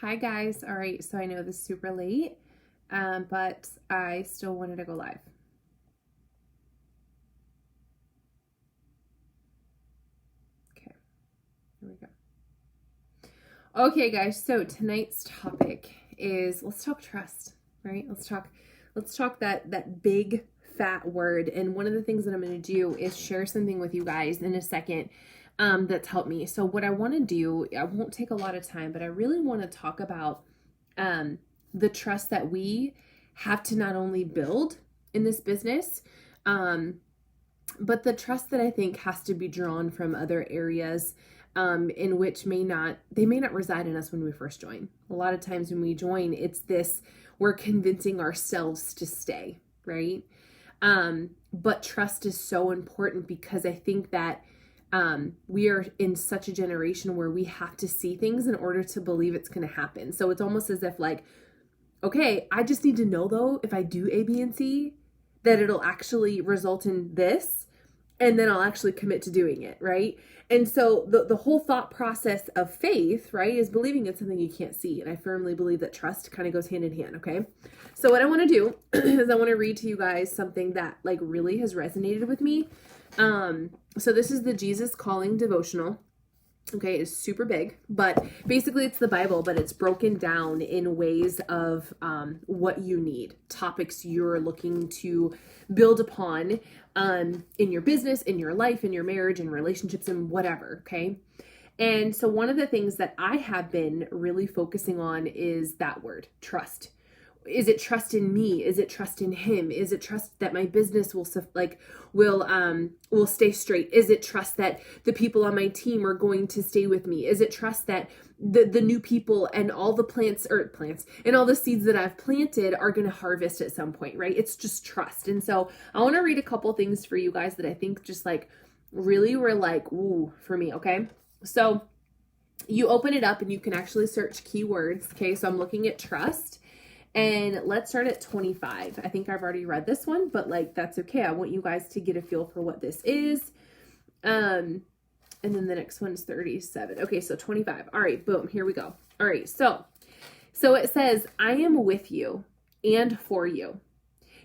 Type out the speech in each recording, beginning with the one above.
Hi guys. All right, so I know this is super late, but I still wanted to go live. Okay, here we go. Okay, guys. So tonight's topic is let's talk trust, right? Let's talk that big fat word. And one of the things that I'm going to do is share something with you guys in a second that's helped me. So what I want to do, I won't take a lot of time, but I really want to talk about um, the trust that we have to not only build in this business, um, but the trust that I think has to be drawn from other areas in which they may not reside in us when we first join. A lot of times when we join, it's this we're convincing ourselves to stay, right? But trust is so important because I think that we are in such a generation where we have to see things in order to believe it's going to happen. So it's almost as if like, okay, I just need to know though, if I do A, B, and C, that it'll actually result in this, and then I'll actually commit to doing it, right? And so the whole thought process of faith, right, is believing in something you can't see. And I firmly believe that trust kind of goes hand in hand, okay? So what I want to do is I want to read to you guys something that like really has resonated with me. So this is the Jesus Calling Devotional. Okay, it's super big, but basically it's the Bible, but it's broken down in ways of what you need, topics you're looking to build upon in your business, in your life, in your marriage, in relationships, and whatever, okay? And so one of the things that I have been really focusing on is that word, trust. Is it trust in me? Is it trust in him? Is it trust that my business will stay straight? Is it trust that the people on my team are going to stay with me? Is it trust that the new people and all the plants and all the seeds that I've planted are going to harvest at some point, right? It's just trust. And so I want to read a couple things for you guys that I think just like really were like, ooh, for me. Okay. So you open it up and you can actually search keywords. Okay. So I'm looking at trust. And let's start at 25. I think I've already read this one, but like, that's okay. I want you guys to get a feel for what this is. And then the next one is 37. Okay, so 25. All right, boom, here we go. All right, so it says, I am with you and for you.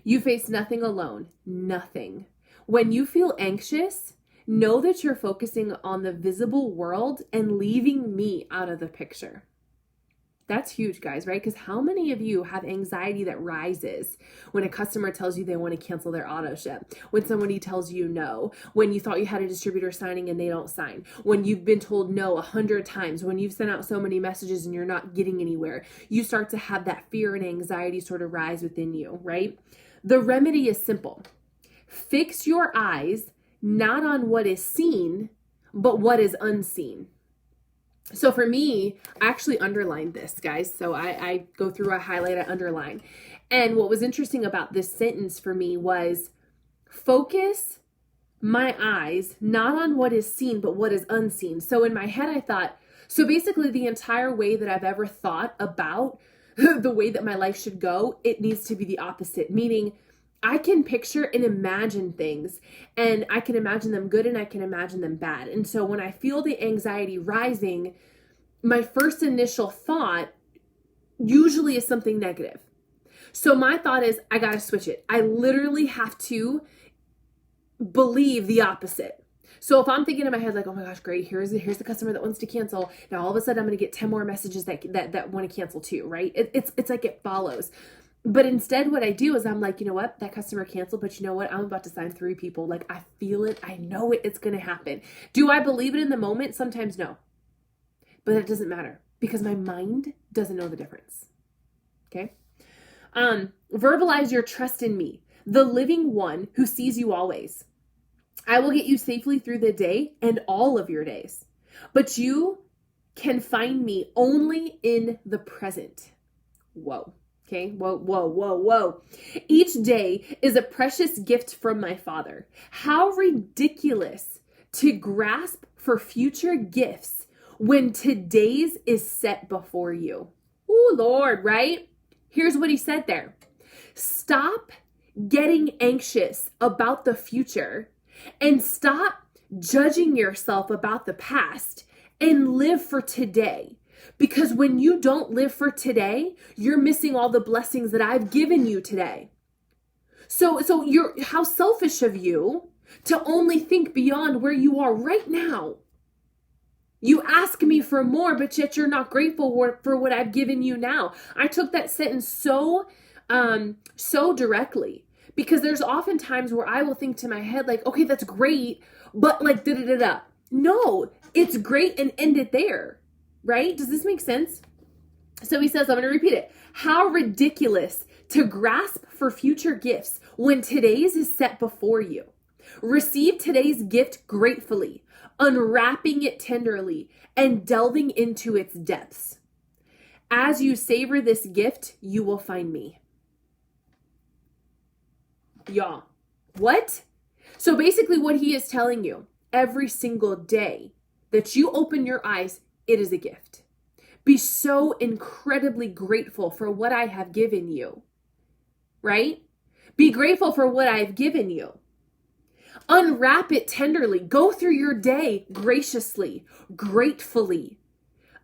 You face nothing alone, nothing. When you feel anxious, know that you're focusing on the visible world and leaving me out of the picture. That's huge, guys, right? Because how many of you have anxiety that rises when a customer tells you they want to cancel their auto ship, when somebody tells you no, when you thought you had a distributor signing and they don't sign, when you've been told no 100 times, when you've sent out so many messages and you're not getting anywhere, you start to have that fear and anxiety sort of rise within you, right? The remedy is simple. Fix your eyes not on what is seen, but what is unseen. So for me, I actually underlined this, guys. So I go through, I highlight, I underline. And what was interesting about this sentence for me was focus my eyes not on what is seen, but what is unseen. So in my head, I thought, so basically the entire way that I've ever thought about the way that my life should go, it needs to be the opposite, meaning I can picture and imagine things, and I can imagine them good and I can imagine them bad. And so when I feel the anxiety rising, my first initial thought usually is something negative. So my thought is, I got to switch it. I literally have to believe the opposite. So if I'm thinking in my head like, oh my gosh, great, here's the customer that wants to cancel. Now all of a sudden I'm going to get 10 more messages that want to cancel too, right? It's like it follows. But instead what I do is I'm like, you know what, that customer canceled, but you know what, I'm about to sign 3 people. Like I feel it, I know it, it's going to happen. Do I believe it in the moment? Sometimes no, but it doesn't matter because my mind doesn't know the difference. Okay. Verbalize your trust in me, the living one who sees you always. I will get you safely through the day and all of your days, but you can find me only in the present. Whoa. Okay, whoa. Each day is a precious gift from my Father. How ridiculous to grasp for future gifts when today's is set before you. Oh, Lord, right? Here's what he said there. Stop getting anxious about the future and stop judging yourself about the past and live for today. Because when you don't live for today, you're missing all the blessings that I've given you today. So how selfish of you to only think beyond where you are right now. You ask me for more, but yet you're not grateful for what I've given you now. I took that sentence so directly, because there's often times where I will think to my head, like, okay, that's great, but like, da-da-da-da. No, it's great and end it there, right? Does this make sense? So he says, I'm going to repeat it. How ridiculous to grasp for future gifts when today's is set before you. Receive today's gift gratefully, unwrapping it tenderly, and delving into its depths. As you savor this gift, you will find me. Y'all, what? So basically what he is telling you, every single day that you open your eyes, it is a gift. Be so incredibly grateful for what I have given you, right? Be grateful for what I've given you. Unwrap it tenderly. Go through your day graciously, gratefully.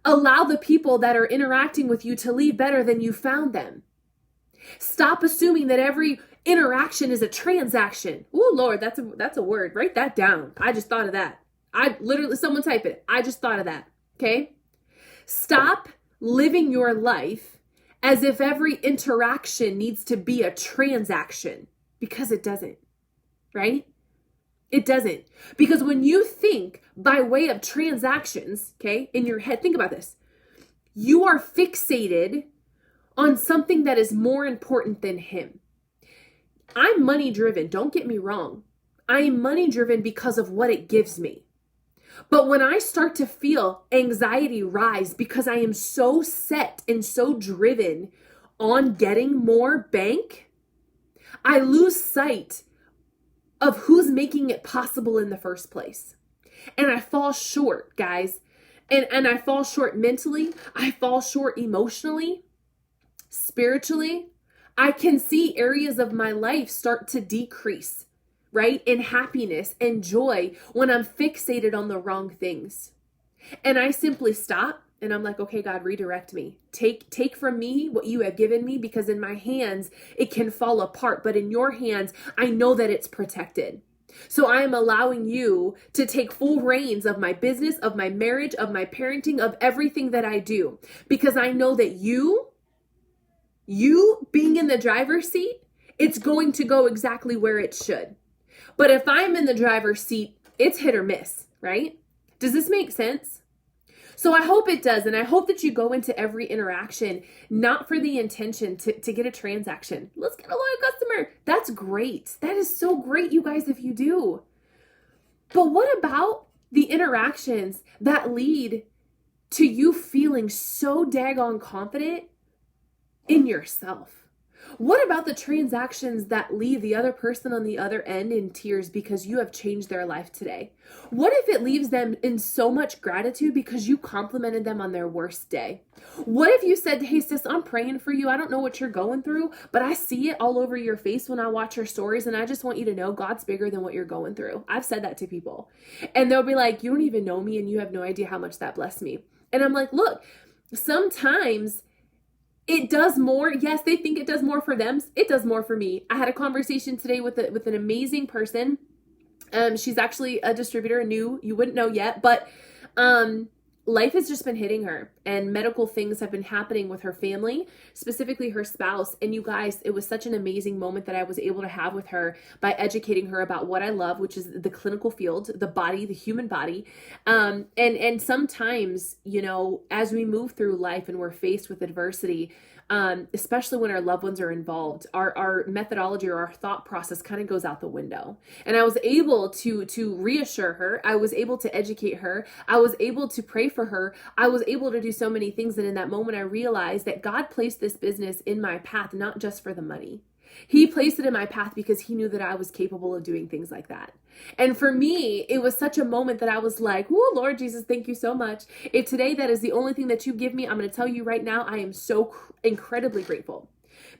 Allow the people that are interacting with you to leave better than you found them. Stop assuming that every interaction is a transaction. Oh, Lord, that's a word. Write that down. I just thought of that. Someone type it. I just thought of that. Okay? Stop living your life as if every interaction needs to be a transaction, because it doesn't, right? It doesn't. Because when you think by way of transactions, okay, in your head, think about this. You are fixated on something that is more important than him. I'm money driven. Don't get me wrong. I am money driven because of what it gives me. But when I start to feel anxiety rise because I am so set and so driven on getting more bank, I lose sight of who's making it possible in the first place. And I fall short, guys. And I fall short mentally. I fall short emotionally, spiritually. I can see areas of my life start to decrease, right? In happiness and joy when I'm fixated on the wrong things. And I simply stop and I'm like, okay, God, redirect me. Take from me what you have given me, because in my hands, it can fall apart. But in your hands, I know that it's protected. So I am allowing you to take full reins of my business, of my marriage, of my parenting, of everything that I do. Because I know that you being in the driver's seat, it's going to go exactly where it should. But if I'm in the driver's seat, it's hit or miss, right? Does this make sense? So I hope it does. And I hope that you go into every interaction, not for the intention to get a transaction. Let's get a loyal customer. That's great. That is so great, you guys, if you do. But what about the interactions that lead to you feeling so daggone confident in yourself? What about the transactions that leave the other person on the other end in tears because you have changed their life today? What if it leaves them in so much gratitude because you complimented them on their worst day? What if you said, hey sis, I'm praying for you. I don't know what you're going through, but I see it all over your face when I watch your stories, and I just want you to know God's bigger than what you're going through. I've said that to people. And they'll be like, you don't even know me and you have no idea how much that blessed me. And I'm like, look, sometimes it does more. Yes, they think it does more for them. It does more for me. I had a conversation today with an amazing person. She's actually a distributor, you wouldn't know yet, but life has just been hitting her, and medical things have been happening with her family, specifically her spouse. And you guys, it was such an amazing moment that I was able to have with her by educating her about what I love, which is the clinical field, the body, the human body. And sometimes, as we move through life and we're faced with adversity, especially when our loved ones are involved, our methodology or our thought process kind of goes out the window. And I was able to reassure her. I was able to educate her. I was able to pray for her. I was able to do so many things. And in that moment, I realized that God placed this business in my path, not just for the money. He placed it in my path because he knew that I was capable of doing things like that. And for me, it was such a moment that I was like, oh, Lord Jesus, thank you so much. If today that is the only thing that you give me, I'm going to tell you right now, I am so incredibly grateful.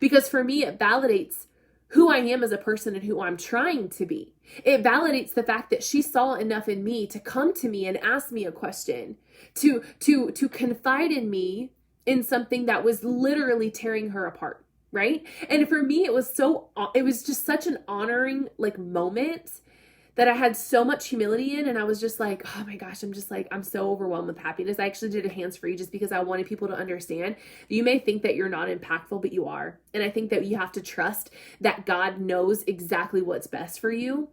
Because for me, it validates who I am as a person and who I'm trying to be. It validates the fact that she saw enough in me to come to me and ask me a question, to confide in me in something that was literally tearing her apart, right? And for me, it was just such an honoring like moment that I had so much humility in. And I was just like, oh my gosh, I'm so overwhelmed with happiness. I actually did a hands free just because I wanted people to understand. You may think that you're not impactful, but you are. And I think that you have to trust that God knows exactly what's best for you.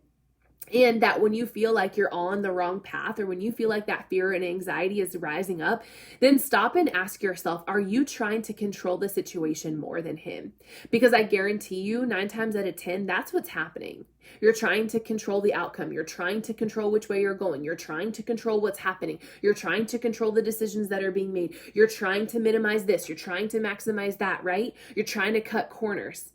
And that when you feel like you're on the wrong path, or when you feel like that fear and anxiety is rising up, then stop and ask yourself, are you trying to control the situation more than him? Because I guarantee you 9 times out of 10, that's what's happening. You're trying to control the outcome. You're trying to control which way you're going. You're trying to control what's happening. You're trying to control the decisions that are being made. You're trying to minimize this. You're trying to maximize that, right? You're trying to cut corners.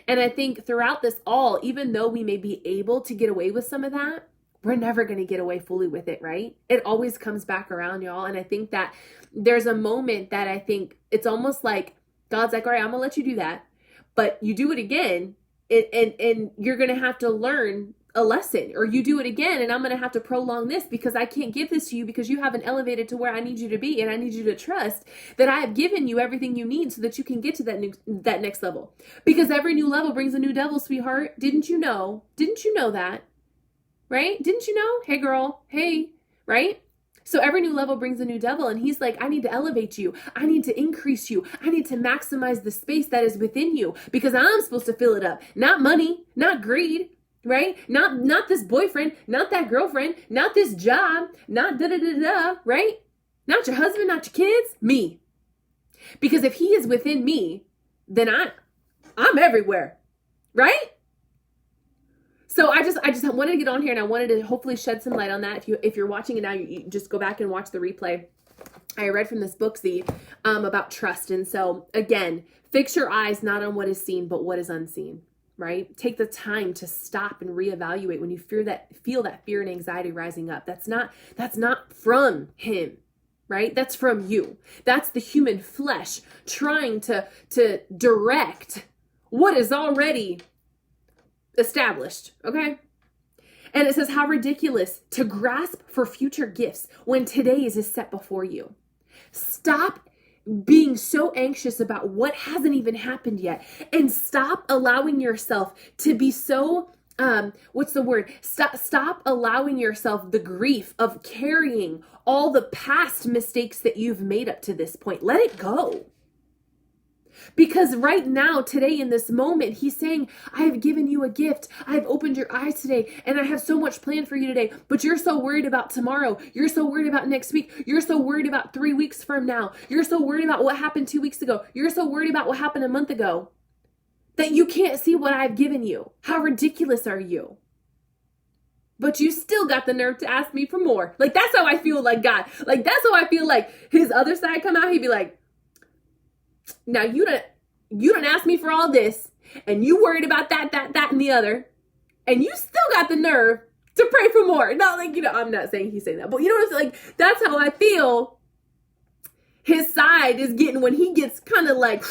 And I think throughout this all, even though we may be able to get away with some of that, we're never going to get away fully with it, right? It always comes back around, y'all. And I think that there's a moment that I think it's almost like God's like, all right, I'm going to let you do that. But you do it again, and you're going to have to learn a lesson, or you do it again and I'm going to have to prolong this because I can't give this to you because you haven't elevated to where I need you to be. And I need you to trust that I have given you everything you need so that you can get to that next level, because every new level brings a new devil, sweetheart. Didn't you know that? Right? Didn't you know? Hey girl. Hey, right? So every new level brings a new devil, and he's like, I need to elevate you. I need to increase you. I need to maximize the space that is within you because I'm supposed to fill it up. Not money, not greed, right? Not this boyfriend, not that girlfriend, not this job, not da-da-da-da, right? Not your husband, not your kids, me. Because if he is within me, then I'm everywhere, right? So I just wanted to get on here, and I wanted to hopefully shed some light on that. If you're watching it now, you just go back and watch the replay. I read from this book, about trust. And so again, fix your eyes not on what is seen, but what is unseen, right? Take the time to stop and reevaluate when you feel that fear and anxiety rising up. That's not from him, right? That's from you. That's the human flesh trying to direct what is already established, okay? And it says, how ridiculous to grasp for future gifts when today's is set before you. Stop being so anxious about what hasn't even happened yet, and stop allowing yourself to be so Stop allowing yourself the grief of carrying all the past mistakes that you've made up to this point. Let it go. Because right now, today, in this moment, he's saying, I have given you a gift. I've opened your eyes today, and I have so much planned for you today. But you're so worried about tomorrow. You're so worried about next week. You're so worried about 3 weeks from now. You're so worried about what happened 2 weeks ago. You're so worried about what happened a month ago that you can't see what I've given you. How ridiculous are you? But you still got the nerve to ask me for more. Like, that's how I feel like God. Like, that's how I feel like his other side come out. He'd be like, now you don't ask me for all this, and you worried about that, and the other, and you still got the nerve to pray for more. No, like, I'm not saying he's saying that, but what I'm saying? Like, that's how I feel his side is getting when he gets kind of like,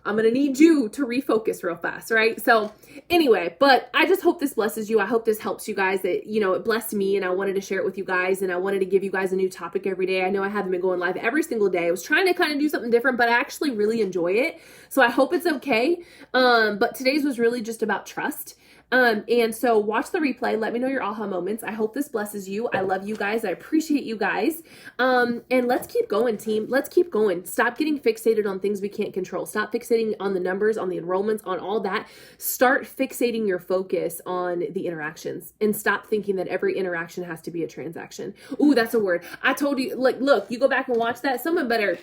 I'm going to need you to refocus real fast, right? So anyway, but I just hope this blesses you. I hope this helps you guys. It blessed me, and I wanted to share it with you guys, and I wanted to give you guys a new topic every day. I know I haven't been going live every single day. I was trying to kind of do something different, but I actually really enjoy it. So I hope it's okay. But today's was really just about trust. And so watch the replay. Let me know your aha moments. I hope this blesses you. I love you guys. I appreciate you guys. And let's keep going, team. Let's keep going. Stop getting fixated on things we can't control. Stop fixating on the numbers, on the enrollments, on all that. Start fixating your focus on the interactions, and stop thinking that every interaction has to be a transaction. Ooh, that's a word. I told you, like, look, you go back and watch that. Someone better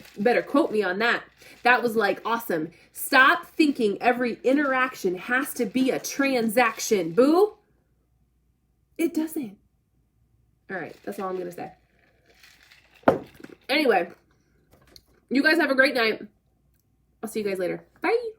quote me on that. That was like awesome. Stop thinking every interaction has to be a transaction. Boo. It doesn't. All right. That's all I'm going to say. Anyway, you guys have a great night. I'll see you guys later. Bye.